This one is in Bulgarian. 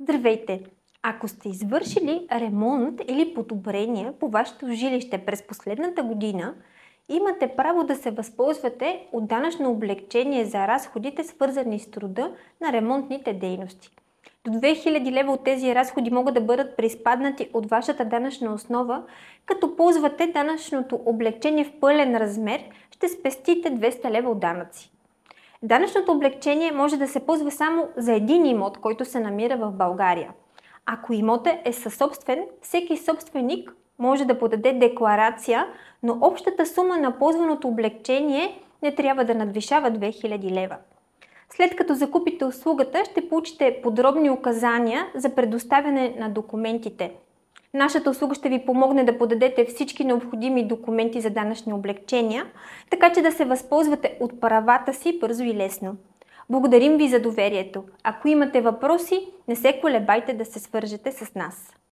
Здравейте! Ако сте извършили ремонт или подобрение по вашето жилище през последната година, имате право да се възползвате от данъчно облекчение за разходите, свързани с труда на ремонтните дейности. До 2000 лева от тези разходи могат да бъдат приспаднати от вашата данъчна основа, като ползвате данъчното облекчение в пълен размер, ще спестите 200 лева от данъци. Данъчното облекчение може да се ползва само за един имот, който се намира в България. Ако имотът е съсобствен, всеки собственик може да подаде декларация, но общата сума на ползваното облекчение не трябва да надвишава 2000 лева. След като закупите услугата, ще получите подробни указания за предоставяне на документите. Нашата услуга ще ви помогне да подадете всички необходими документи за данъчни облекчения, така че да се възползвате от правата си бързо и лесно. Благодарим ви за доверието. Ако имате въпроси, не се колебайте да се свържете с нас.